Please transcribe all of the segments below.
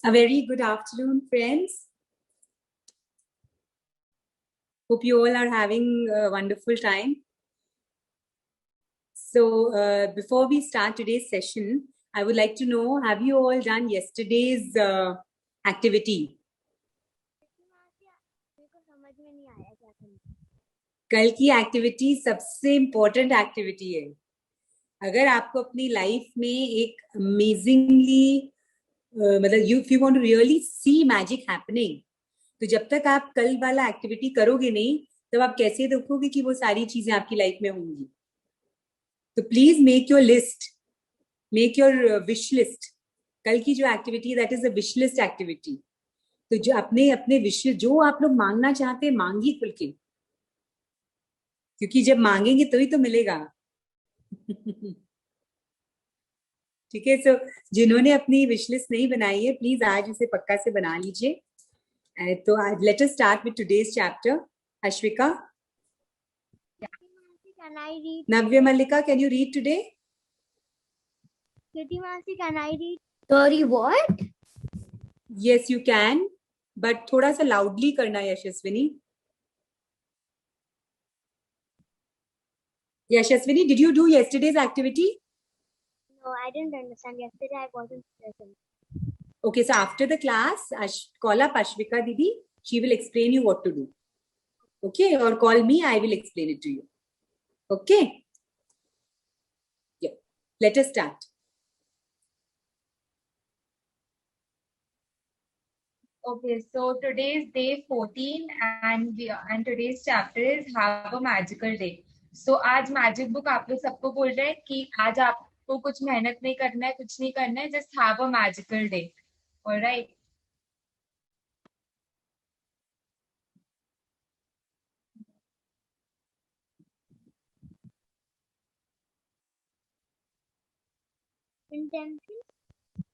A very good afternoon, friends. Hope you all are having a wonderful time. So, before we start today's session, I would like to know, have you all done yesterday's activity? कल की activity सबसे important activity है. अगर आपको अपनी life में एक amazingly मतलब if you want to really see magic happening, तो जब तक आप कल वाला एक्टिविटी करोगे नहीं, तब आप कैसे देखोगे कि वो सारी चीजें आपकी लाइफ में होंगी. तो please make your list, make your wish list. कल की जो activity that is a wish list activity. तो जो अपने अपने विश, जो आप लोग मांगना चाहते हैं मांगिए खुल के, क्योंकि जब मांगेंगे तो ही तो मिलेगा. ठीक है. सो जिन्होंने अपनी विश लिस्ट नहीं बनाई है, प्लीज आज इसे पक्का से बना लीजिए. तो let us start with today's chapter. Ashwika, Can I read? Navya Mallika, can you read today? Kitty Masi, can I read? Sorry, what? Yes, you can, but थोड़ा सा loudly करना है यशस्विनी. Yashaswini, did you do yesterday's activity? No, I didn't understand. Yesterday I wasn't present. Okay, so after the class, call up Ashvika Didi. She will explain you what to do. Okay, or call me, I will explain it to you. Okay? Yeah, let us start. Okay, so today is day 14 and today's chapter is Have a Magical Day. So आज magic book आप लोग सबको बोल रहे हैं कि आज आपको कुछ मेहनत नहीं करना है, कुछ नहीं करना है, just have a magical day. All right?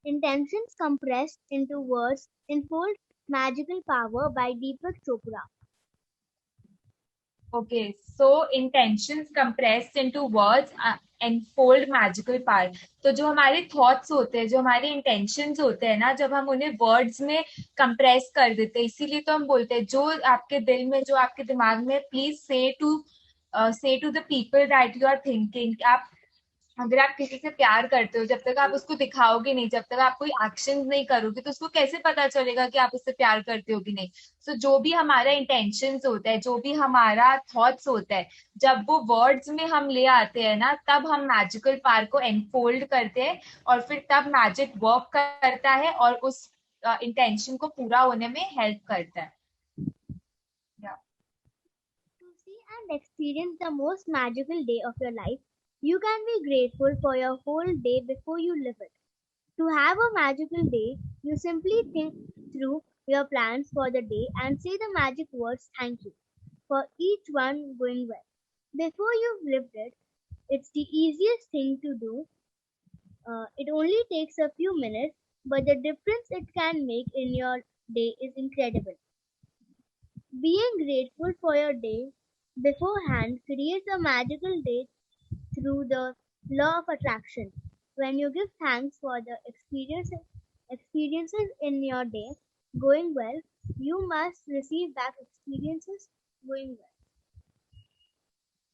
Intentions compressed into words unfold magical power by Deepak Chopra. Okay, so intentions compressed into words unfold magical power. तो जो हमारे थॉट्स होते हैं, जो हमारे इंटेंशंस होते हैं ना, जब हम उन्हें वर्ड्स में कंप्रेस कर देते हैं, इसीलिए तो हम बोलते हैं जो आपके दिल में, जो आपके दिमाग में, please say to the people that you are thinking. आप अगर आप किसी से प्यार करते हो, जब तक आप उसको दिखाओगे नहीं, जब तक आप कोई एक्शन नहीं करोगे, तो उसको कैसे पता चलेगा कि आप उससे प्यार करते हो कि नहीं. सो जो भी हमारा इंटेंशंस होता है, जो भी हमारा थॉट्स होता है, जब वो वर्ड्स में हम ले आते हैं ना, तब हम मैजिकल पावर को एनफोल्ड करते हैं और फिर तब मैजिक वर्क करता है और उस इंटेंशन को पूरा होने में हेल्प करता है. To see and experience the most magical day of your life, you can be grateful for your whole day before you live it. To have a magical day, you simply think through your plans for the day and say the magic words thank you for each one going well. Before you've lived it, it's the easiest thing to do. It only takes a few minutes, but the difference it can make in your day is incredible. Being grateful for your day beforehand creates a magical day through the law of attraction. When you give thanks for the experiences in your day going well, you must receive back experiences going well.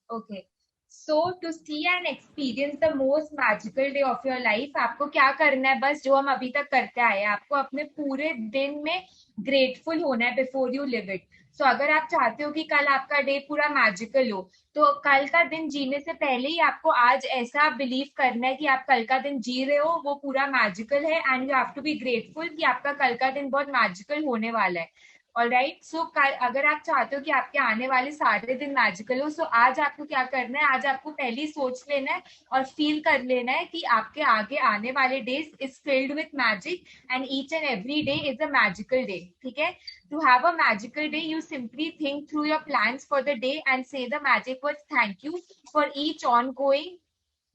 Okay. So to see and experience the most magical day of your life, आपको क्या करना है? बस जो हम अभी तक करते आए हैं, आपको अपने पूरे दिन में ग्रेटफुल होना है बिफोर यू लिव इट. सो अगर आप चाहते हो कि कल आपका डे पूरा मैजिकल हो, तो कल का दिन जीने से पहले ही आपको आज ऐसा बिलीव करना है कि आप कल का दिन जी रहे हो, वो पूरा मैजिकल है and you have to be grateful कि आपका कल का दिन बहुत मैजिकल होने वाला है. ऑलराइट. सो अगर आप चाहते हो कि आपके आने वाले सारे दिन मैजिकल हो, सो आज आपको क्या करना है? आज आपको पहले ही सोच लेना है और फील कर लेना है कि आपके आगे आने वाले days is filled with magic and each and every day is a magical day. ठीक है. To have a magical day, you simply think through your plans for the day and say the magic words thank you for each ongoing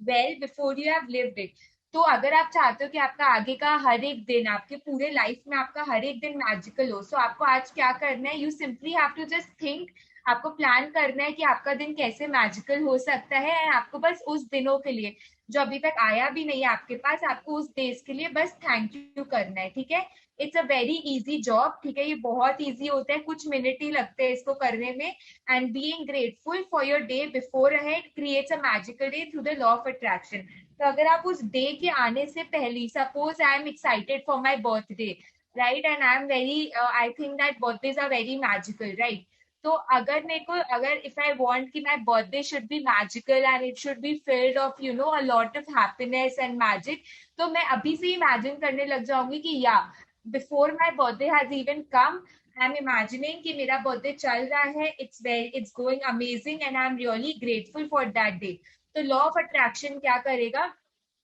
well before you have lived it. तो अगर आप चाहते हो कि आपका आगे का हर एक दिन, आपके पूरे लाइफ में आपका हर एक दिन मैजिकल हो, सो आपको आज क्या करना है? You simply have to just think आपको प्लान करना है कि आपका दिन कैसे मैजिकल हो सकता है, एंड आपको बस उस दिनों के लिए जो अभी तक आया भी नहीं है आपके पास, आपको उस डेज के लिए बस थैंक यू करना है, ठीक है। It's a very easy job, ठीक है, ये बहुत इजी होता है, कुछ मिनट ही लगते हैं इसको करने में। And being grateful for your day before ahead creates a magical day through the law of attraction. तो अगर आप उस डे के आने से पहले, suppose I am excited for my birthday, right, and I am very I think that birthdays are very magical, right. तो अगर मेरे को, अगर इफ आई वांट कि my birthday should be magical and it should be filled of you know a lot of happiness and magic, तो मैं अभी से इमेजिन करने लग जाऊंगी कि या before my birthday has even come, I am imagining कि मेरा बर्थडे चल रहा है, it's going amazing and I am really grateful for that day. तो लॉ ऑफ अट्रैक्शन क्या करेगा,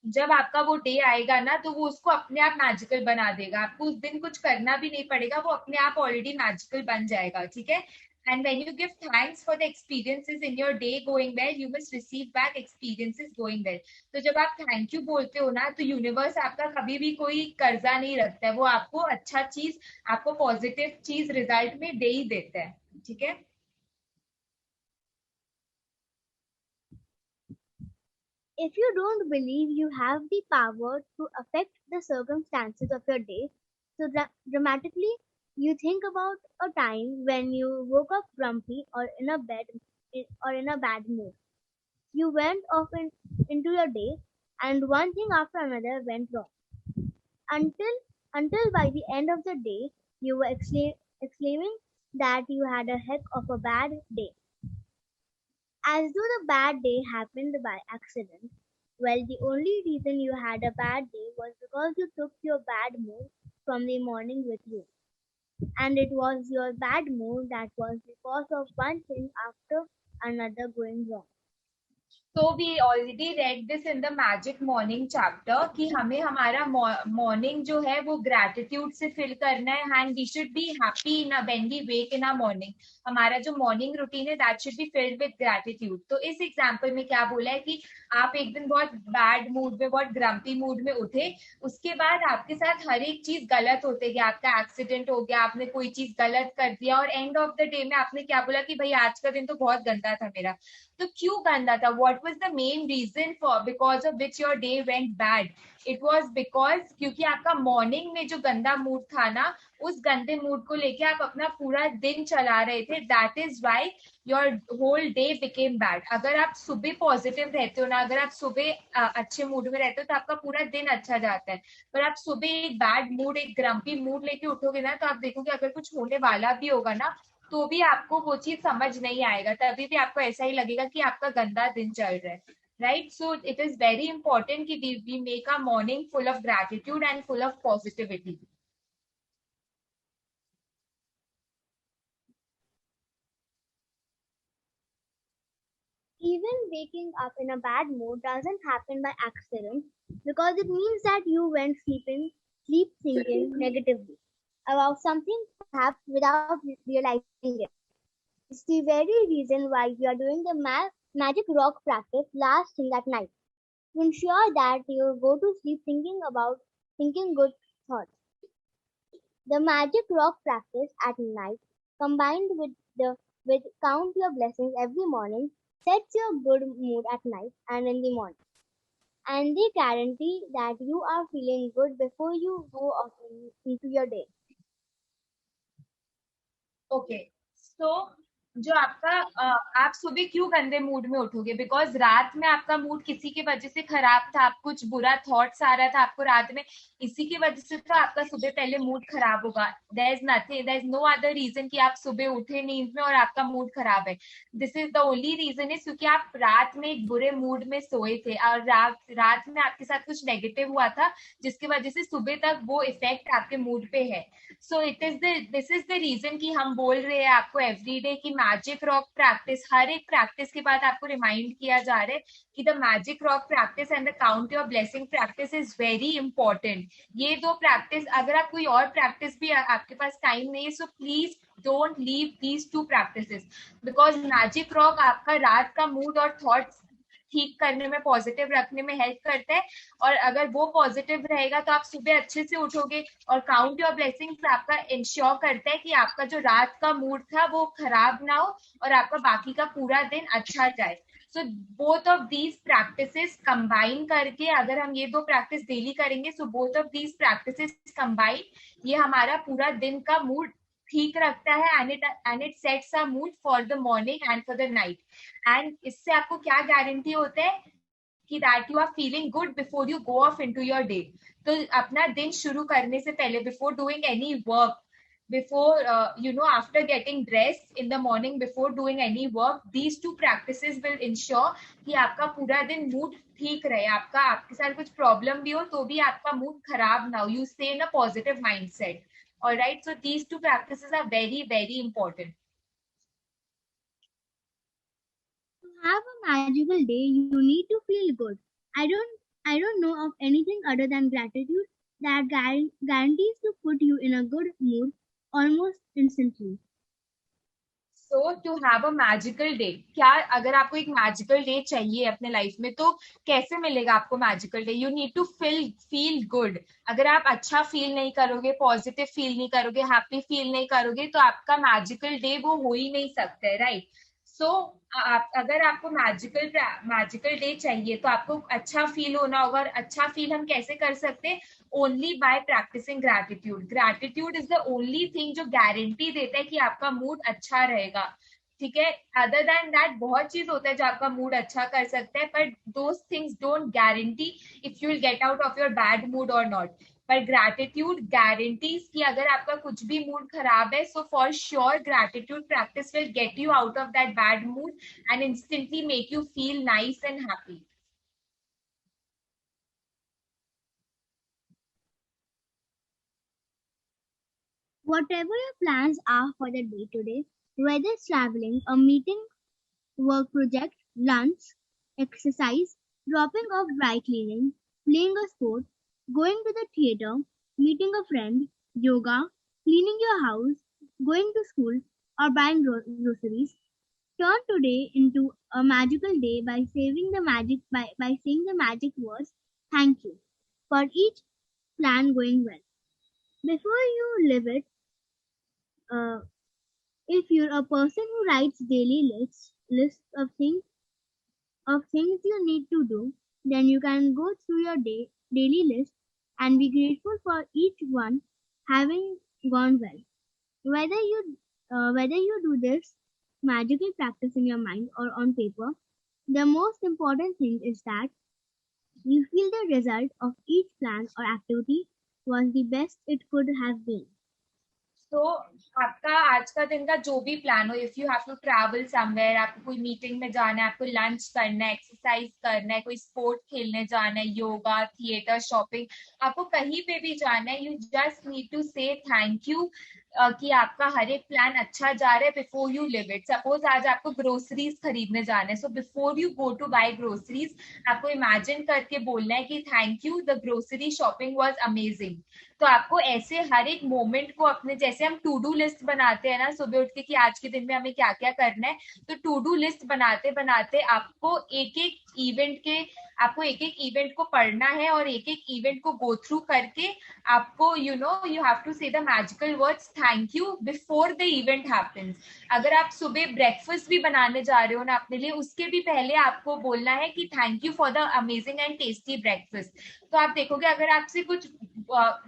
जब आपका वो डे आएगा ना, तो वो उसको अपने आप मैजिकल बना देगा, आपको उस दिन कुछ करना भी नहीं पड़ेगा, वो अपने आप ऑलरेडी मैजिकल बन जाएगा, ठीक है। And when you give thanks for the experiences in your day going well, you must receive back experiences going well. तो जब आप थैंक यू बोलते हो ना, तो यूनिवर्स आपका कभी भी कोई कर्जा नहीं रखता है, वो आपको अच्छा चीज, आपको पॉजिटिव चीज रिजल्ट में दे ही देता है, ठीक है। If you don't believe you have the power to affect the circumstances of your day, so dramatically, you think about a time when you woke up grumpy or in a bad mood. You went off into your day, and one thing after another went wrong. Until by the end of the day, you were exclaiming that you had a heck of a bad day. As though the bad day happened by accident. Well, the only reason you had a bad day was because you took your bad mood from the morning with you. And it was your bad mood that was the cause of one thing after another going wrong. तो we already read this in the magic morning chapter कि हमें हमारा morning जो है वो gratitude से fill करना है, and we should be happy in when we wake in a morning. हमारा जो मॉर्निंग रूटीन है that should be filled with gratitude. तो इस एग्जांपल में क्या बोला है कि आप एक दिन बहुत बैड मूड में, बहुत ग्रम्पी मूड में उठे, उसके बाद आपके साथ हर एक चीज गलत होते गया, आपका एक्सीडेंट हो गया, आपने कोई चीज गलत कर दिया, और एंड ऑफ द डे में आपने क्या बोला कि भाई आज का दिन तो बहुत गंदा था मेरा। तो क्यों गंदा था? What was the main reason for because of which your day went bad? It was because क्योंकि आपका मॉर्निंग में जो गंदा मूड था ना, उस गंदे मूड को लेके आप अपना पूरा दिन चला रहे थे, that is why your whole day became bad. अगर आप सुबह पॉजिटिव रहते हो ना, अगर आप सुबह अच्छे मूड में रहते हो, तो आपका पूरा दिन अच्छा जाता है। पर आप सुबह एक बैड मूड, एक ग्रम्पी मूड लेके उठोगे ना, तो आप देखोगे अगर कुछ होने वाला भी होगा ना, तो भी आपको वो चीज समझ नहीं आएगा, तभी भी आपको ऐसा ही लगेगा कि आपका गंदा दिन चल रहा है, right. So it is very important कि we make a morning full of gratitude and full of positivity. Even waking up in a bad mood doesn't happen by accident because it means that you went sleep thinking negatively about something perhaps without realizing it. It's the very reason why we are doing the magic rock practice last thing at night to ensure that you go to sleep thinking good thoughts. The magic rock practice at night combined with count your blessings every morning sets your good mood at night and in the morning. And they guarantee that you are feeling good before you go off into your day. Okay, so जो आपका आप सुबह क्यों गंदे mood में उठोगे? Because रात में आपका मूड किसी की वजह से खराब था, आप कुछ बुरा थॉट्स आ रहा था आपको रात में, इसी की वजह से तो आपका सुबह पहले मूड खराब होगा। There is nothing, there is no other reason कि आप सुबह उठे नींद में और आपका मूड खराब है। This is the only reason is क्योंकि आप रात में एक बुरे मूड में सोए थे, और रात में आपके साथ कुछ नेगेटिव हुआ था, जिसकी वजह से सुबह तक वो इफेक्ट आपके मूड पे है। So this is the reason कि हम बोल रहे हैं आपको एवरीडे की मैजिक रॉक प्रैक्टिस, हर एक प्रैक्टिस के बाद आपको रिमाइंड किया जा रहा है कि the magic rock practice and the count your blessing practice is very important. ये दो प्रैक्टिस, अगर आप कोई और प्रैक्टिस भी आपके पास टाइम नहीं है, so please don't leave these two practices, because magic rock आपका रात का मूड और थॉट्स ठीक करने में, पॉजिटिव रखने में हेल्प करता है। और अगर वो पॉजिटिव रहेगा तो आप सुबह अच्छे से उठोगे। और काउंट योर ब्लेसिंग्स आपका इंश्योर करता है कि आपका जो रात का मूड था वो खराब ना हो और आपका बाकी का पूरा दिन अच्छा जाए। So both of these practices combine करके अगर हम ये दो प्रैक्टिस डेली करेंगे, so both of these practices combine, ये हमारा पूरा दिन का मूड ठीक रखता है and it sets a mood for the morning and for the night. And इससे आपको क्या गारंटी होता है कि that you are feeling good before you go off into your day. तो अपना दिन शुरू करने से पहले, before doing any work, before after getting dressed in the morning, before doing any work, these two practices will ensure कि आपका पूरा दिन मूड ठीक रहे। आपके साथ कुछ प्रॉब्लम भी हो तो भी आपका मूड खराब ना हो, you stay in a positive mindset. All right, so these two practices are very very important. To have a magical day, you need to feel good. I don't know of anything other than gratitude that guarantees to put you in a good mood almost instantly. So to have a magical day, क्या अगर आपको एक magical day चाहिए अपने life में तो कैसे मिलेगा आपको magical day? You need to feel good. अगर आप अच्छा फील नहीं करोगे, पॉजिटिव फील नहीं करोगे, हैप्पी फील नहीं करोगे तो आपका मैजिकल डे वो हो ही नहीं सकता है, राइट? सो अगर आपको मैजिकल डे चाहिए तो आपको अच्छा फील होना होगा। और अच्छा फील हम कैसे कर सकते हैं? Only by practising gratitude. Gratitude is the only thing जो गारंटी देता है कि आपका मूड अच्छा रहेगा, ठीक है? अदर देन दैट बहुत चीज होता है जो आपका मूड अच्छा कर सकता है, but those things don't guarantee if you will get out of your bad mood और नॉट। पर ग्रैटिट्यूड गारंटीज कि अगर आपका कुछ भी मूड खराब है, so for sure gratitude practice will get you out of that bad mood and instantly make you feel nice and happy. Whatever your plans are for the day today, whether it's traveling, a meeting, work project, lunch, exercise, dropping off dry cleaning, playing a sport, going to the theater, meeting a friend, yoga, cleaning your house, going to school, or buying groceries, turn today into a magical day by saying the magic words thank you for each plan going well. Before you live it, if you're a person who writes daily lists of things you need to do, then you can go through your daily list and be grateful for each one having gone well. Whether you do this magical practice in your mind or on paper, the most important thing is that you feel the result of each plan or activity was the best it could have been. तो आपका आज का दिन का जो भी plan हो, if you have to travel somewhere, आपको कोई मीटिंग में जाना है, आपको लंच करना है, एक्सरसाइज करना है, कोई स्पोर्ट खेलने जाना है, योगा, थिएटर, शॉपिंग, आपको कहीं पे भी जाना है, you just need to say thank you कि आपका हर एक प्लान अच्छा जा रहा है before you live it. Suppose आज आपको ग्रोसरीज खरीदने जाना है, so before you go to buy groceries आपको इमेजिन करके बोलना है कि thank you, the grocery shopping was amazing. तो आपको ऐसे हर एक मोमेंट को अपने, जैसे हम टू डू लिस्ट बनाते हैं ना सुबह उठ के कि आज के दिन में हमें क्या क्या करना है, तो टू डू लिस्ट बनाते बनाते आपको एक एक इवेंट को पढ़ना है और एक एक इवेंट को गो थ्रू करके आपको यू हैव टू से the magical words thank you before the event happens. अगर आप सुबह ब्रेकफास्ट भी बनाने जा रहे हो ना अपने लिए, उसके भी पहले आपको बोलना है कि thank you for the amazing and tasty breakfast. तो आप देखोगे अगर आपसे कुछ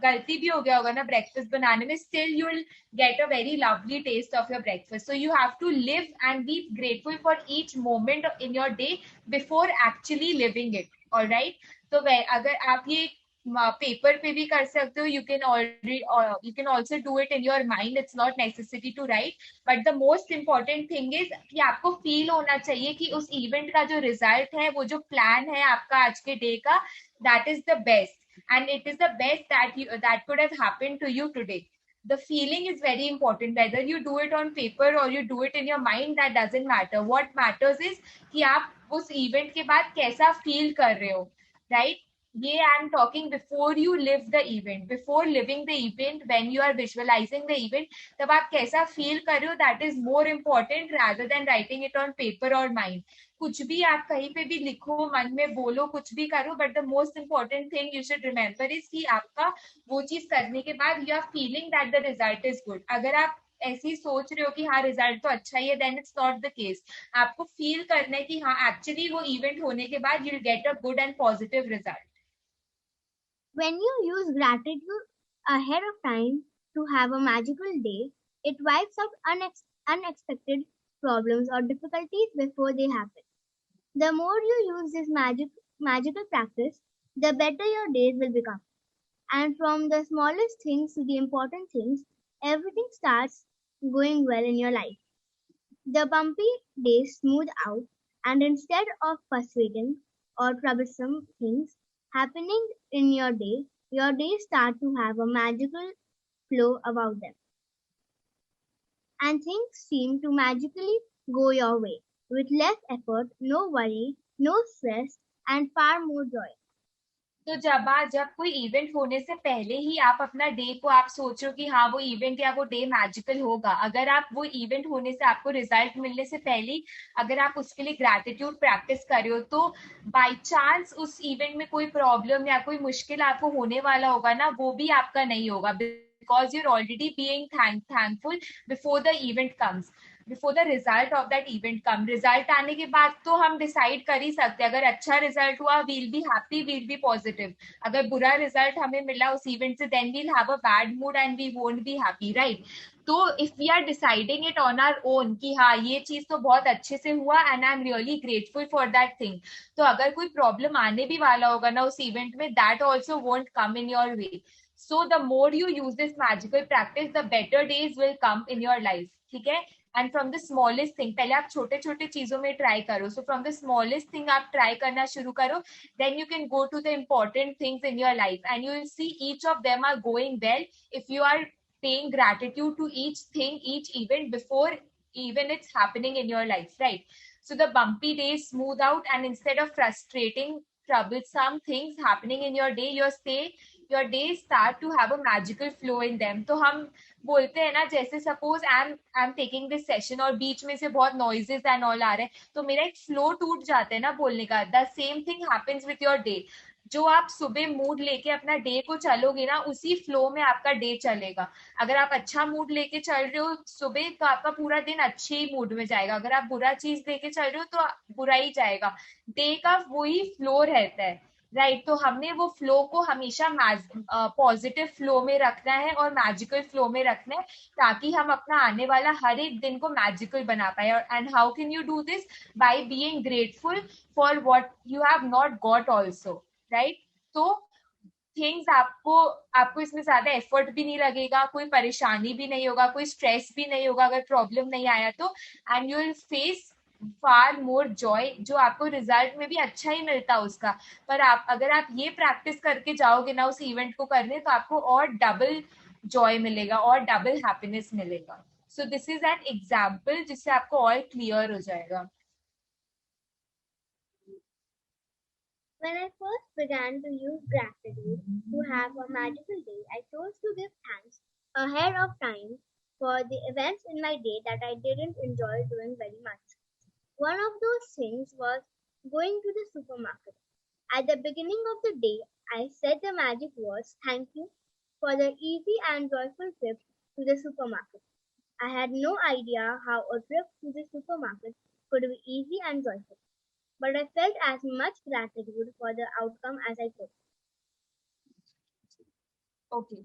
गलती भी हो गया होगा ना ब्रेकफास्ट बनाने में, still you will get a very lovely taste of your breakfast. So you have to live and be grateful for each moment in your day before actually living it. All right, तो अगर आप ये paper पे भी कर सकते हो, you can also do it in your mind. It's not necessary to write, but the most important thing is कि आपको फील होना चाहिए कि उस इवेंट का जो रिजल्ट है, वो जो प्लान है आपका आज के डे का, that is the best and it is the best that could have happened to you today. The feeling is very important. Whether you do it on paper or you do it in your mind, that doesn't matter. What matters is कि आप उस event के बाद कैसा feel कर रहे हो, right? ये I am talking before you live the event, before living the event, when you are visualising the event, तब आप कैसा फील कर रहे हो, that is more important rather than writing it on paper और माइंड. कुछ भी आप कहीं पे भी लिखो, मन में बोलो, कुछ भी करो, but the most important thing you should remember is कि आपका वो चीज करने के बाद you are feeling that the result is good. अगर आप ऐसे ही सोच रहे हो कि हाँ रिजल्ट तो अच्छा ही है, then it's not the case. आपको फील करना है कि हाँ एक्चुअली वो इवेंट होने के बाद you will get a good and positive result. When you use gratitude ahead of time to have a magical day, it wipes out unexpected problems or difficulties before they happen. The more you use this magical practice, the better your days will become. And from the smallest things to the important things, everything starts going well in your life. The bumpy days smooth out, and instead of frustrating or troublesome things happening in your days start to have a magical flow about them. And things seem to magically go your way with less effort, no worry, no stress, and far more joy. तो जब कोई event होने से पहले ही आप अपना day को आप सोचो कि हाँ वो इवेंट या वो डे मैजिकल होगा, अगर आप वो इवेंट होने से आपको रिजल्ट मिलने से पहले अगर आप उसके लिए ग्रैटिट्यूड प्रैक्टिस कर रहे हो, तो बाय चांस उस इवेंट में कोई प्रॉब्लम या कोई मुश्किल आपको होने वाला होगा ना, वो भी आपका नहीं होगा, because you're already being thankful before the event comes, before the result of that event come. Result आने के बाद तो हम डिसाइड कर ही सकते हैं, अगर अच्छा रिजल्ट हुआ we'll be happy, we'll be positive. अगर बुरा रिजल्ट हमें मिला उस इवेंट से, then we'll have a bad mood and we won't be happy, right. तो if we are deciding it on our own कि हाँ ये चीज तो बहुत अच्छे से हुआ and I am really grateful for that thing, तो अगर कोई प्रॉब्लम आने भी वाला होगा ना उस इवेंट में, that also won't come in your way. So the more you use this magical practice, the better days will come in your life. ठीक है. And from the smallest thing, पहले आप छोटे छोटे चीजों में ट्राई करो. So from the smallest thing आप ट्राई करना शुरू करो, then you can go to the important things in your life and you will see each of them are going well if you are paying gratitude to each thing, each event before even it's happening in your life, right? So the bumpy days smooth out, and instead of frustrating, troublesome things happening in your day, your days start to have a magical flow in them. तो हम बोलते हैं ना, जैसे suppose I am taking this session और बीच में से बहुत नॉइजेस एंड ऑल आ रहे हैं, तो मेरा एक फ्लो टूट जाता है ना बोलने का. The same thing happens with your day. जो आप सुबह मूड लेके अपना डे को चलोगे ना, उसी फ्लो में आपका डे चलेगा. अगर आप अच्छा मूड लेके चल रहे हो सुबह, तो आपका पूरा दिन अच्छे ही मूड में जाएगा. अगर आप बुरा चीज लेके चल रहे हो तो बुरा ही जाएगा. डे का वही फ्लो रहता है, राइट. तो हमने वो फ्लो को हमेशा पॉजिटिव फ्लो में रखना है और मैजिकल फ्लो में रखना है, ताकि हम अपना आने वाला हर एक दिन को मैजिकल बना पाए. And how can you do this? By being grateful for what you have not got also, right. तो थिंग्स आपको इसमें ज्यादा एफर्ट भी नहीं लगेगा, कोई परेशानी भी नहीं होगा, कोई स्ट्रेस भी नहीं होगा अगर प्रॉब्लम नहीं आया तो. And you will face far more Joy, जो आपको रिजल्ट में भी अच्छा ही मिलता उसका. पर अगर आप ये प्रैक्टिस करके जाओगे ना उस इवेंट को करने, तो आपको और डबल जॉय मिलेगा और डबल हैप्पीनेस मिलेगा. सो दिस इज एन एग्जाम्पल जिससे आपको और क्लियर हो जाएगा. When I first began to use gratitude to have a magical day, I chose to give thanks ahead of time for the events in my day that I didn't enjoy doing very much. One of those things was going to the supermarket. At the beginning of the day, I said the magic words, "Thank you," for the easy and joyful trip to the supermarket. I had no idea how a trip to the supermarket could be easy and joyful, but I felt as much gratitude for the outcome as I could. Okay.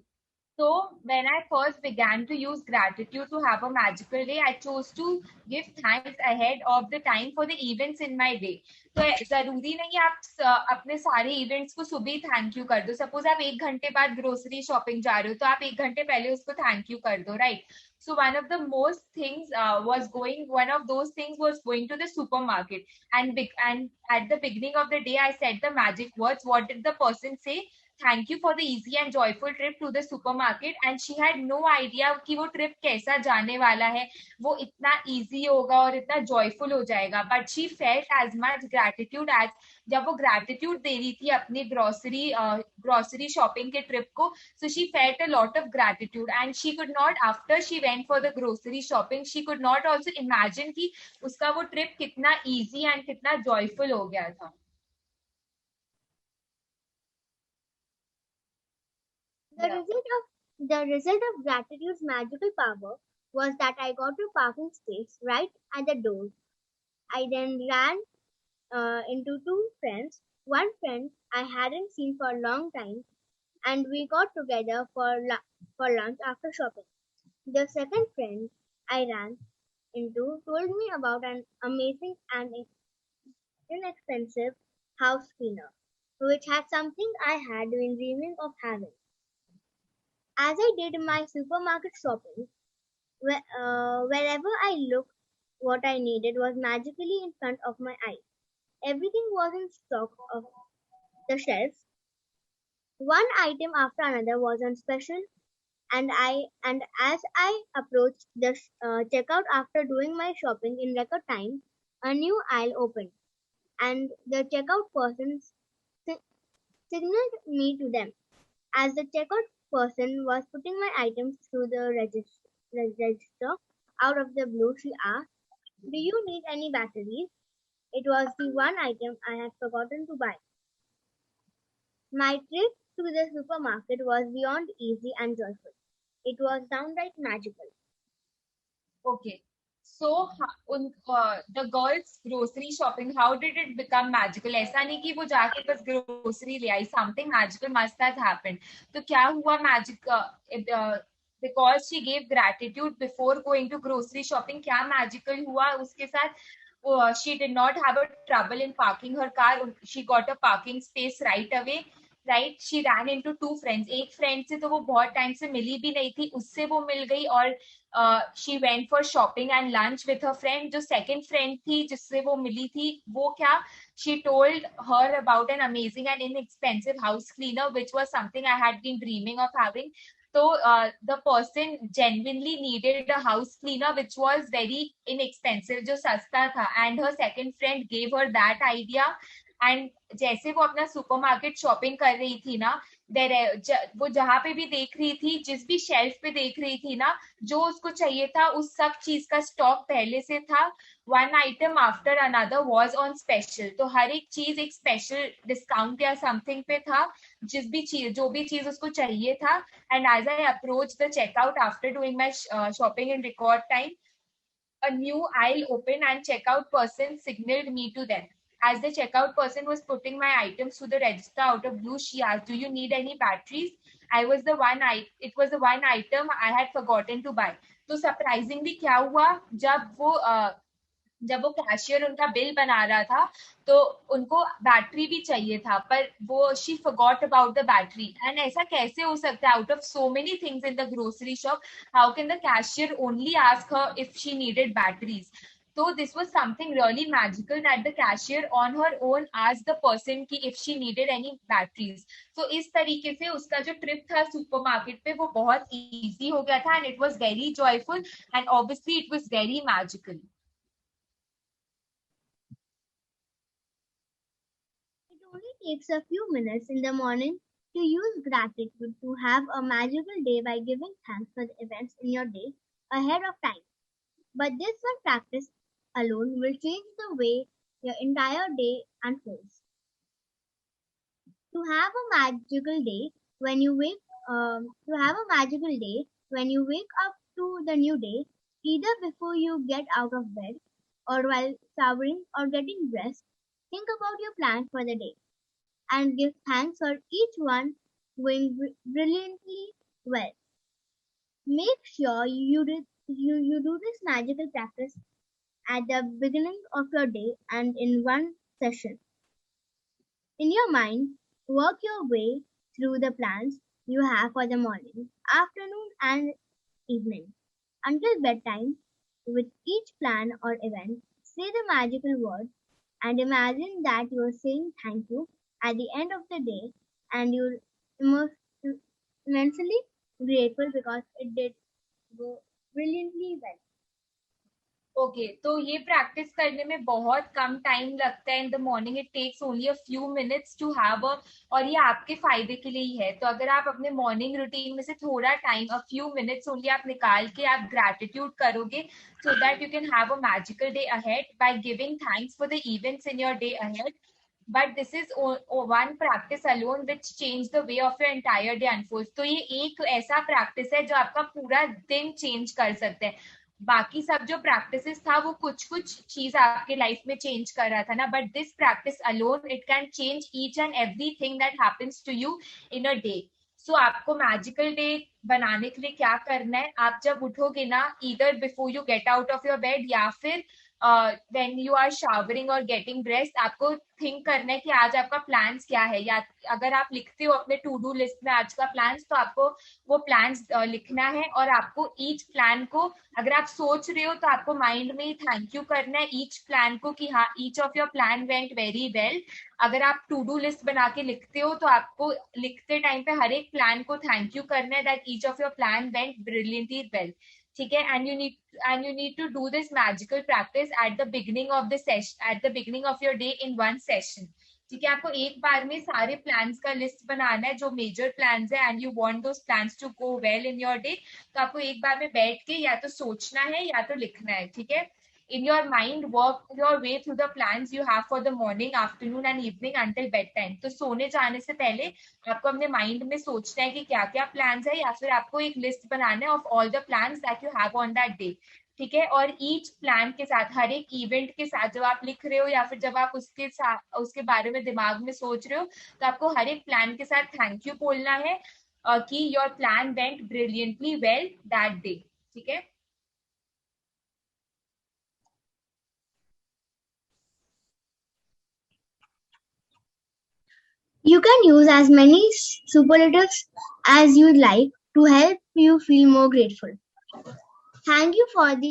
So when I first began to use gratitude to have a magical day, I chose to give thanks ahead of the time for the events in my day. तो जरूरी नहीं आप अपने सारे events को सुबह ही thank you कर दो. सपोज आप 1 घंटे बाद ग्रोसरी शॉपिंग जा रहे हो, तो आप 1 घंटे पहले उसको थैंक यू कर दो, right. So one of those things was going to the supermarket, and at the beginning of the day I said the magic words. What did the person say? thank you for the easy and joyful trip to the supermarket, and she had no idea कि वो trip कैसा जाने वाला है, वो इतना easy होगा और इतना joyful हो जाएगा. But she felt as much gratitude as जब वो gratitude दे रही थी अपनी grocery shopping के trip को, so she felt a lot of gratitude, and she could not, after she went for the grocery shopping, she could not also imagine कि उसका वो trip कितना easy and कितना joyful हो गया था. The result of gratitude's magical power was that I got a parking space right at the door. I then ran into two friends. One friend I hadn't seen for a long time, and we got together for lunch after shopping. The second friend I ran into told me about an amazing and inexpensive house cleaner, which had something I had been dreaming of having. As I did my supermarket shopping, wherever I looked, what I needed was magically in front of my eyes. Everything was in stock of the shelves. One item after another was on special, and as I approached the checkout after doing my shopping in record time, a new aisle opened, and the checkout person si- signaled me to them. As the checkout person was putting my items through the register, out of the blue, she asked, "Do you need any batteries?" It was the one item I had forgotten to buy. My trip to the supermarket was beyond easy and joyful. It was downright magical. Okay. So the girls grocery shopping, how did it become magical? ऐसा नहीं कि वो जाके बस grocery ले आई, something magical must have happened. तो क्या हुआ magic? Because she gave gratitude before going to grocery shopping, क्या magical हुआ उसके साथ? She did not have a trouble in parking her car. She got a parking space right away. Right, she ran into two friends. एक friend से तो वो बहुत time से मिली भी नहीं थी, उससे वो मिल गई, और she went for shopping and lunch with her friend. जो सेकंड फ्रेंड थी जिससे वो मिली थी, वो क्या, she told her about an amazing and inexpensive house cleaner which was something I had been dreaming of having. So the person genuinely needed a house cleaner which was very inexpensive, जो सस्ता था, and her second friend gave her that idea. And जैसे वो अपना supermarket shopping कर रही थी ना, वो जहां पे भी देख रही थी, जिस भी शेल्फ पे देख रही थी ना, जो उसको चाहिए था उस सब चीज का स्टॉक पहले से था. One item after another was on special. तो हर एक चीज एक स्पेशल डिस्काउंट या समथिंग पे था, जो भी चीज उसको चाहिए था. And as I approach the checkout after doing my shopping in record time, a new aisle open and checkout person signaled me to them. As the checkout person was putting my items to the register, out of blue, she asked, "Do you need any batteries?" It was the one item I had forgotten to buy. तो surprisingly क्या हुआ, जब वो cashier उनका bill बना रहा था, तो उनको बैटरी भी चाहिए था, पर वो she forgot about the battery. And ऐसा कैसे हो सकता है, out of so many things in the grocery shop, how can the cashier only ask her if she needed batteries? So this was something really magical that the cashier on her own asked the person कि if she needed any batteries. So इस तरीके से उसका जो trip था supermarket पे वो बहुत easy हो गया था, and it was very joyful, and obviously it was very magical. It only takes a few minutes in the morning to use gratitude to have a magical day by giving thanks for the events in your day ahead of time. But this one practice alone will change the way your entire day unfolds. To have a magical day when you wake up to the new day, either before you get out of bed or while showering or getting dressed, think about your plans for the day and give thanks for each one going brilliantly well. Make sure you do this magical practice at the beginning of your day and in one session. In your mind, work your way through the plans you have for the morning, afternoon, and evening. Until bedtime, with each plan or event, say the magical word and imagine that you are saying thank you at the end of the day, and you immensely grateful because it did go brilliantly well. Okay तो ये practice करने में बहुत कम time लगता है in the morning. It takes only a few minutes to have a, और ये आपके फायदे के लिए ही है. तो अगर आप अपने मॉर्निंग रूटीन में से थोड़ा टाइम, अ फ्यू मिनट्स ओनली आप निकाल के आप ग्रैटिट्यूड करोगे, so that you can have a magical day ahead by giving thanks for the events in your day ahead. But this is one practice alone which change the way of your entire day unfolds. तो ये एक ऐसा practice है जो आपका पूरा दिन change कर सकता है. बाकी सब जो प्रैक्टिसेस था वो कुछ कुछ चीज आपके लाइफ में चेंज कर रहा था ना, but this practice alone it can change each and everything that happens to you in a day. So आपको मैजिकल डे बनाने के लिए क्या करना है, आप जब उठोगे ना, either before you get out of your bed या फिर व्हेन यू आर शावरिंग और गेटिंग ड्रेस्ड, आपको थिंक करना है कि आज आपका प्लान्स क्या है. या अगर आप लिखते हो अपने टू डू लिस्ट में आज का प्लान्स, तो आपको वो प्लान्स लिखना है. और आपको ईच प्लान को, अगर आप सोच रहे हो तो आपको माइंड में ही थैंक यू करना है ईच प्लान को कि हाँ each of your plan went very well. अगर आप टू डू लिस्ट बना के लिखते हो तो आपको लिखते टाइम पे हर एक प्लान को थैंक यू करना है that each of your plan went brilliantly well. ठीक है. And you need to do this magical practice at the beginning of the session, at the beginning of your day in one session. ठीक है. आपको एक बार में सारे plans का list बनाना है जो मेजर प्लान्स है, and you want those plans to go well in your day. तो आपको एक बार में बैठ के या तो सोचना है या तो लिखना है. ठीक है. In your mind, work your way through the plans you have for the morning, afternoon and evening until bedtime. तो सोने जाने से पहले आपको अपने माइंड में सोचना है कि क्या क्या प्लान्स है, या फिर आपको एक लिस्ट बनाना है of all the plans that you have on that day. ठीक है. और ईच प्लान के साथ, हर एक इवेंट के साथ जब आप लिख रहे हो या फिर जब आप उसके साथ उसके बारे में दिमाग में सोच रहे हो, तो आपको हर एक प्लान के साथ थैंक यू बोलना है कि your plan went brilliantly well that day. ठीक है. You can use as many superlatives as you like to help you feel more grateful. Thank you for the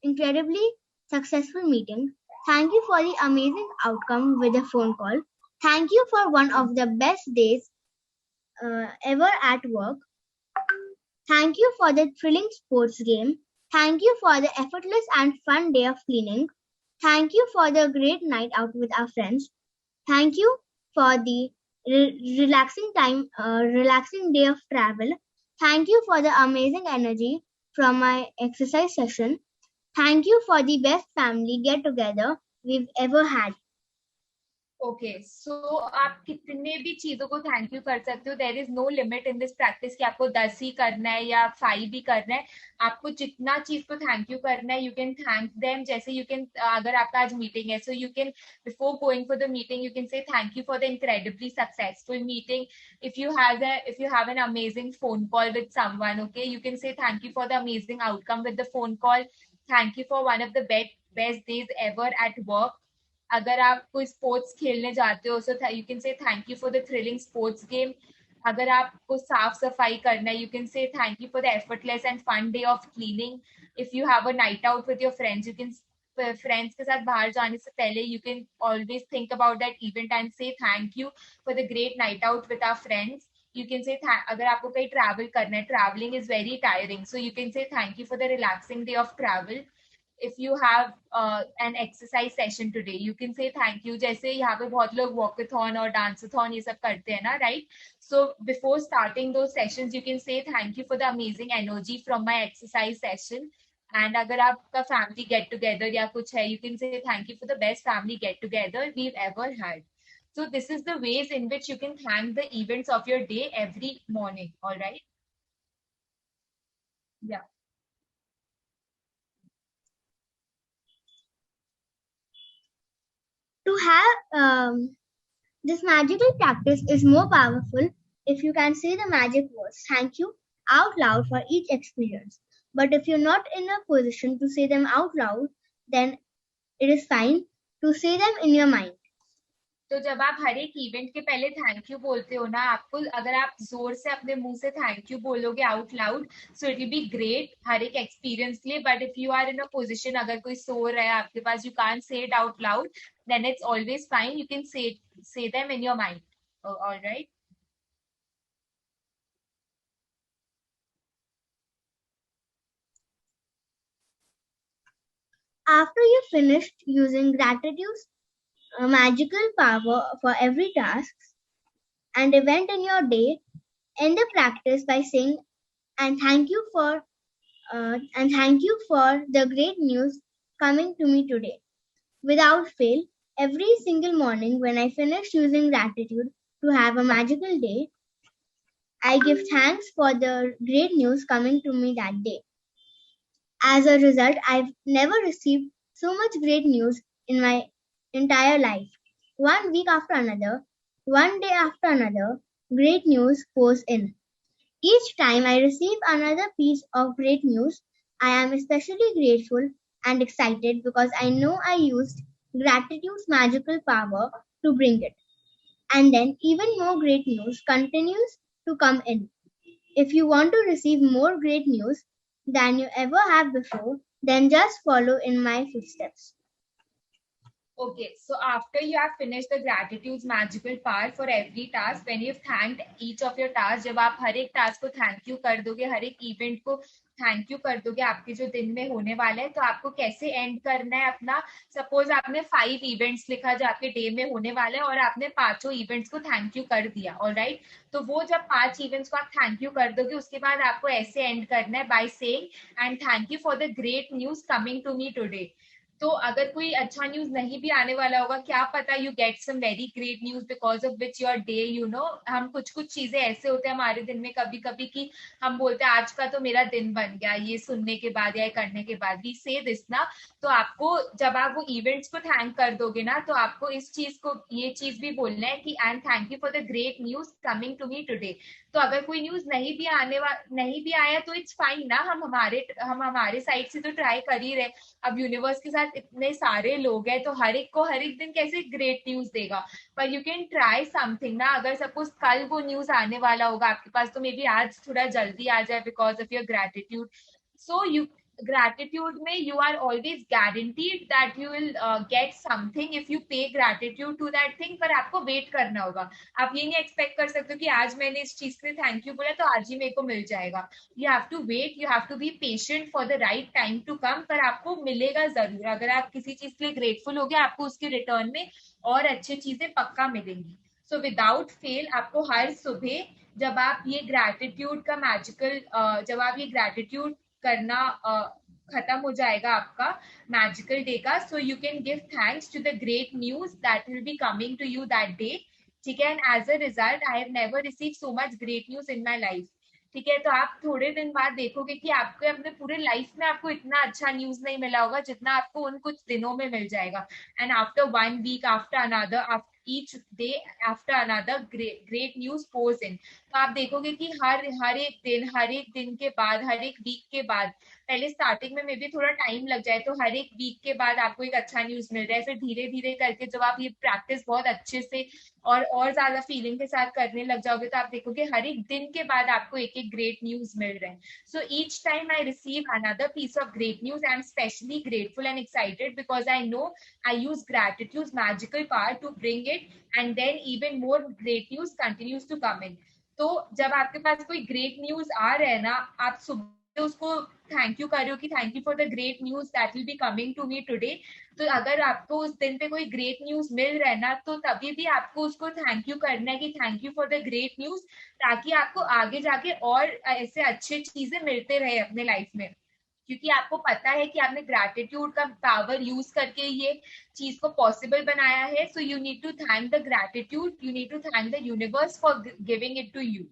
incredibly successful meeting. Thank you for the amazing outcome with the phone call. Thank you for one of the best days ever at work. Thank you for the thrilling sports game. Thank you for the effortless and fun day of cleaning. Thank you for the great night out with our friends. Thank you for the relaxing day of travel. Thank you for the amazing energy from my exercise session. Thank you for the best family get together we've ever had. Okay. So आप कितने भी चीजों को thank you कर सकते हो. There is no limit in this practice कि आपको 10 ही करना है या 5 ही करना है. आपको जितना चीज को थैंक यू करना है, यू कैन थैंक देम. जैसे यू कैन, अगर आपका आज मीटिंग है, so you can before going for the meeting you can say thank you for the incredibly successful meeting. If you have an amazing phone call with someone, okay, you can say thank you for the amazing outcome with the phone call. Thank you for one of the best days ever at work. अगर आप कोई sports खेलने जाते हो, so you can say thank you for the thrilling sports game. अगर आपको साफ सफाई करना है, you can say thank you for the effortless and fun day of cleaning. If you have a night out with your friends, you can, friends के साथ बाहर जाने से पहले you can always think about that event and say thank you for the great night out with our friends. You can say, अगर आपको कहीं travel करना है, travelling is very tiring, so you can say thank you for the relaxing day of travel. if you have an exercise session today, you can say thank you. जैसे यहाँ पे बहुत लोग walkathon और danceathon ये सब करते हैं ना, right? So before starting those sessions, you can say thank you for the amazing energy from my exercise session. And अगर आपका family get together या कुछ है, you can say thank you for the best family get together we've ever had. So this is the ways in which you can thank the events of your day every morning. All right? Yeah. To have this magical practice is more powerful if you can say the magic words thank you out loud for each experience. But if you're not in a position to say them out loud, then it is fine to say them in your mind. तो जब आप हर एक event के पहले thank you बोलते हो ना, आपको, अगर आप जोर से अपने मुंह से थैंक यू बोलोगे out loud, so it will be great हर एक एक्सपीरियंस के लिए. But if you are in a position, अगर कोई सो रहा है आपके पास, you can't say it out loud, then it's always fine, you can say them in your mind. Alright? After you finished using gratitude's magical power for every task and event in your day, end the practice by saying and thank you for the great news coming to me today. Without fail, every single morning when I finish using gratitude to have a magical day, I give thanks for the great news coming to me that day. As a result, I've never received so much great news in my entire life. One week after another, one day after another, great news pours in. Each time I receive another piece of great news, I am especially grateful and excited because I know I used gratitude's magical power to bring it. And then even more great news continues to come in. If you want to receive more great news than you ever have before, then just follow in my footsteps. Okay, so after you have finished the gratitude's magical power for every task, when you've thanked each of your tasks, जब आप हर एक task को thank you कर दोगे, हर एक event को thank you कर दोगे आपके जो दिन में होने वाला है, तो आपको कैसे एंड करना है अपना. सपोज आपने 5 इवेंट्स लिखा जो आपके डे में होने वाला है और आपने 5 इवेंट्स को थैंक यू कर दिया. ऑलराइट, तो वो जब 5 इवेंट्स को आप थैंक यू कर दोगे, उसके बाद आपको ऐसे एंड करना है by saying and thank you for the great news coming to me today. तो अगर कोई अच्छा न्यूज नहीं भी आने वाला होगा, क्या पता you get some very great news because of which your day, you know. हम कुछ चीजें ऐसे होते हैं हमारे दिन में कभी कभी कि हम बोलते हैं आज का तो मेरा दिन बन गया ये सुनने के बाद या करने के बाद. वी से दिस ना. तो आपको जब आप वो इवेंट्स को थैंक कर दोगे ना, तो आपको इस चीज को ये चीज भी बोलना है कि and thank you for the great news coming to me today. तो अगर कोई न्यूज नहीं भी आया तो इट्स फाइन ना. हम हमारे साइड से तो ट्राई कर ही रहे. अब यूनिवर्स के साथ इतने सारे लोग हैं, तो हर एक को हर एक दिन कैसे ग्रेट न्यूज देगा. पर यू कैन ट्राई समथिंग ना. अगर सपोज कल वो न्यूज आने वाला होगा आपके पास, तो मे बी आज थोड़ा जल्दी आ जाए because of your gratitude. So you gratitude में you are always guaranteed that you will get something if you pay gratitude to that thing. पर आपको वेट करना होगा. आप ये नहीं एक्सपेक्ट कर सकते कि आज मैंने इस चीज के लिए थैंक यू बोला तो आज ही मेरे को मिल जाएगा. You have to wait, you have to be patient for the right time to come. पर आपको मिलेगा जरूर. अगर आप किसी चीज के लिए ग्रेटफुल हो गए, आपको उसके रिटर्न में और अच्छी चीजें पक्का मिलेंगी. सो विदाउट फेल आपको हर सुबह जब आप ये ग्रैटिट्यूड का मैजिकल जब आप ये ग्रैटिट्यूड करना खत्म हो जाएगा आपका मैजिकल डे का, so you can give thanks to the great news that will be coming to you that day. ठीक है. And as a result I have never receive so much great news in my life. ठीक है. तो आप थोड़े दिन बाद देखोगे कि आपके अपने पूरे लाइफ में आपको इतना अच्छा न्यूज नहीं मिला होगा जितना आपको उन कुछ दिनों में मिल जाएगा. And after 1 week after another each day after another great news pours in. तो आप देखोगे कि हर एक दिन के बाद, हर एक वीक के बाद, पहले स्टार्टिंग में मे बी थोड़ा टाइम लग जाए, तो हर एक वीक के बाद आपको एक अच्छा न्यूज मिल रहा है. फिर धीरे धीरे करके जब आप ये प्रैक्टिस बहुत अच्छे से और ज्यादा फीलिंग के साथ करने लग जाओगे, तो आप देखोगे हर एक दिन के बाद आपको एक एक ग्रेट न्यूज मिल रहा है. So each time I receive another piece of great news, I am specially grateful and excited because I know I use gratitude's magical power to bring it, and then even more great news continues to come in. तो जब आपके पास कोई great news आ रहा है ना, आप सुबह उसको थैंक यू कर रहे हो कि thank you for the great news that will be coming to me today. तो अगर आपको उस दिन पे कोई ग्रेट न्यूज मिल रहा है ना, तो तभी भी आपको उसको थैंक यू करना है कि thank you for the great news, ताकि आपको आगे जाके और ऐसे अच्छे चीजें मिलते रहे अपने लाइफ में. क्योंकि आपको पता है कि आपने ग्रैटिट्यूड का पावर यूज करके ये चीज को पॉसिबल बनाया है. So you need to thank the gratitude, you need to thank the universe for giving it to you.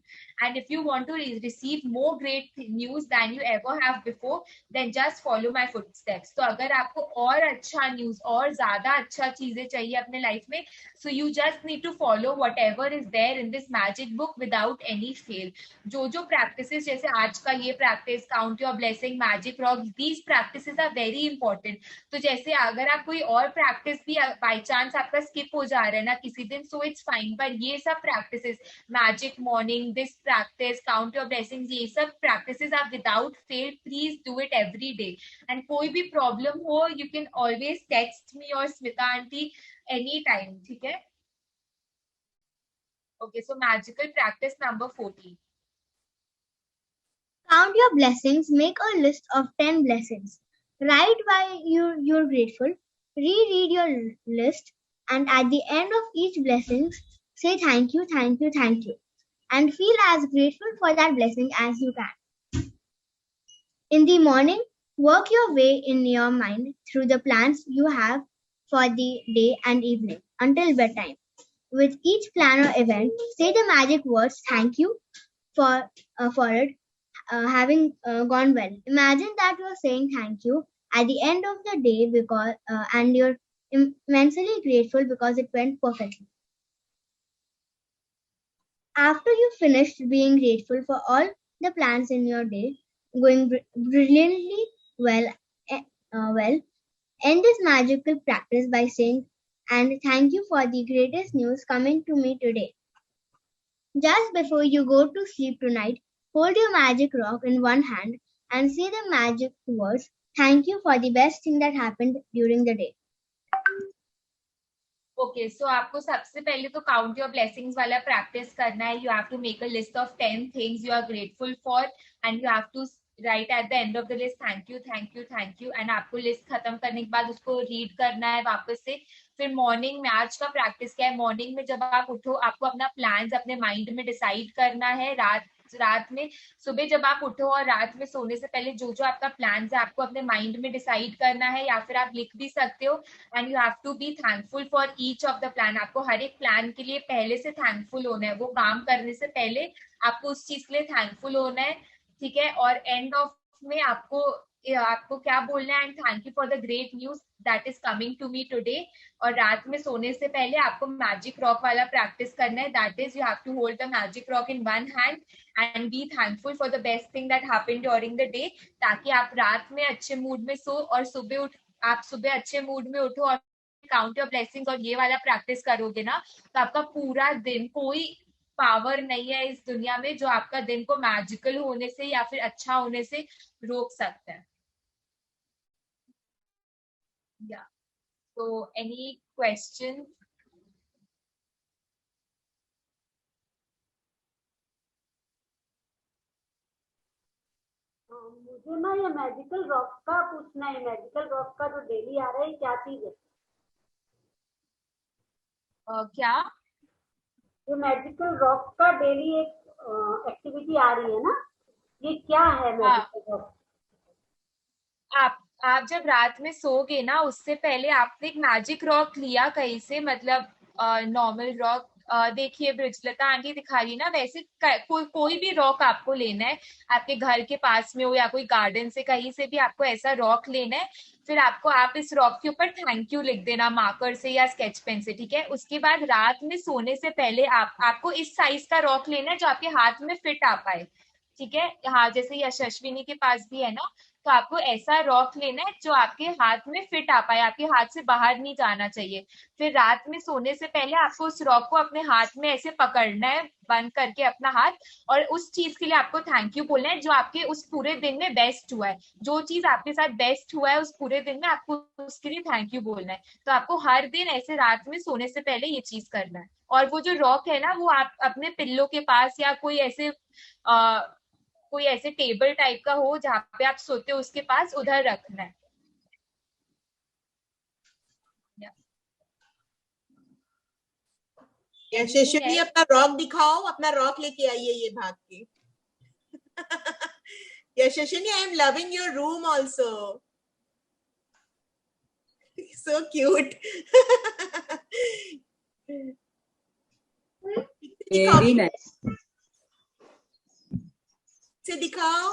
And if you want to receive more great news than you ever have before, then just follow my footsteps. तो अगर आपको और अच्छा news और ज्यादा अच्छा चीजें चाहिए अपने लाइफ में, so you just need to follow whatever is there in this magic book without any fail. जो प्रैक्टिसेस, जैसे आज का ये practice count your blessing, magic rock, these practices are very important. तो जैसे अगर आप कोई और प्रैक्टिस भी बाई चांस आपका स्किप हो जा रहा है ना किसी दिन, सो इट्स फाइन. पर ये सब practices, magic morning, this practice, count your blessings, ये सब प्रैक्टिसेस आप without fail please do it every day. And कोई भी प्रॉब्लम हो, you can always text me और स्मिता आंटी एनी टाइम. ठीक है. Okay, so magical practice number 14. Count your blessings. Make a list of 10 blessings. Write why you're grateful. Reread your list, and at the end of each blessing, say thank you, thank you, thank you, and feel as grateful for that blessing as you can. In the morning, work your way in your mind through the plans you have for the day and evening until bedtime. With each plan or event, say the magic words thank you for it having gone well. Imagine that you're saying thank you at the end of the day because and you're immensely grateful because it went perfectly. After you finished being grateful for all the plans in your day going brilliantly well, end this magical practice by saying, and thank you for the greatest news coming to me today. Just before you go to sleep tonight, hold your magic rock in one hand and say the magic words, thank you for the best thing that happened during the day. Okay so आपको सबसे पहले तो count your blessings वाला practice करना है. You have to make a list of 10 things you are grateful for and you have to write at the end of the list thank you thank you thank you. And आपको list खत्म करने के बाद उसको read करना है वापस से. फिर मॉर्निंग में आज का प्रैक्टिस क्या है, मॉर्निंग में जब आप उठो आपको अपना प्लान्स अपने माइंड में डिसाइड करना है. रात में सुबह जब आप उठो और रात में सोने से पहले जो जो आपका प्लान है आपको अपने माइंड में डिसाइड करना है, या फिर आप लिख भी सकते हो. And you have to be thankful for each of the plan. आपको हर एक प्लान के लिए पहले से थैंकफुल होना है. वो काम करने से पहले आपको उस चीज के लिए थैंकफुल होना है. ठीक है. और एंड ऑफ में आपको क्या बोलना है, and thank you for the great news that is coming to me today. और रात में सोने से पहले आपको मैजिक रॉक वाला प्रैक्टिस करना है. That is you have to hold the magic rock in one hand and be thankful for the best thing that happened during the day, ताकि आप रात में अच्छे मूड में सो और आप सुबह अच्छे मूड में उठो और काउंट योर ब्लेसिंग्स और ये वाला प्रैक्टिस करोगे ना तो आपका पूरा दिन, कोई पावर नहीं है इस दुनिया में जो आपका दिन को मैजिकल होने से या फिर अच्छा होने से रोक सकता है. या so any questions? मुझे ना ये मैजिकल रॉक का पूछना है. मैजिकल रॉक का जो डेली आ रहा है क्या चीज है? क्या ये मैजिकल रॉक का डेली एक एक्टिविटी आ रही है ना, ये क्या है मैजिकल रॉक? आप जब रात में सोगे ना उससे पहले आपने एक मैजिक रॉक लिया कहीं से, मतलब नॉर्मल रॉक. देखिए ब्रिजलता आंटी दिखा रही है ना, वैसे कोई भी रॉक आपको लेना है. आपके घर के पास में हो या कोई गार्डन से कहीं से भी आपको ऐसा रॉक लेना है. फिर आप इस रॉक के ऊपर थैंक यू लिख देना मार्कर से या स्केच पेन से. ठीक है. उसके बाद रात में सोने से पहले आपको इस साइज का रॉक लेना है जो आपके हाथ में फिट आ पाए. ठीक है. हाँ, जैसे यशस्विनी के पास भी है ना, तो आपको ऐसा रॉक लेना है जो आपके हाथ में फिट आ पाए, आपके हाथ से बाहर नहीं जाना चाहिए. फिर रात में सोने से पहले आपको उस रॉक को अपने हाथ में ऐसे पकड़ना है, बंद करके अपना हाथ, और उस चीज के लिए आपको थैंक यू बोलना है जो आपके उस पूरे दिन में बेस्ट हुआ है. जो चीज आपके साथ बेस्ट हुआ है उस पूरे दिन में आपको उसके लिए थैंक यू बोलना है. तो आपको हर दिन ऐसे रात में सोने से पहले ये चीज करना है. और वो जो रॉक है ना वो आप अपने पिल्लो के पास या कोई ऐसे टेबल टाइप का हो जहाँ पे आप सोते हो उसके पास उधर रखना है. यशस्विनी अपना रॉक दिखाओ, अपना रॉक लेके आइए ये भाग के. Yashaswini, I am loving your room also, so cute. Very nice. से दिखाओ.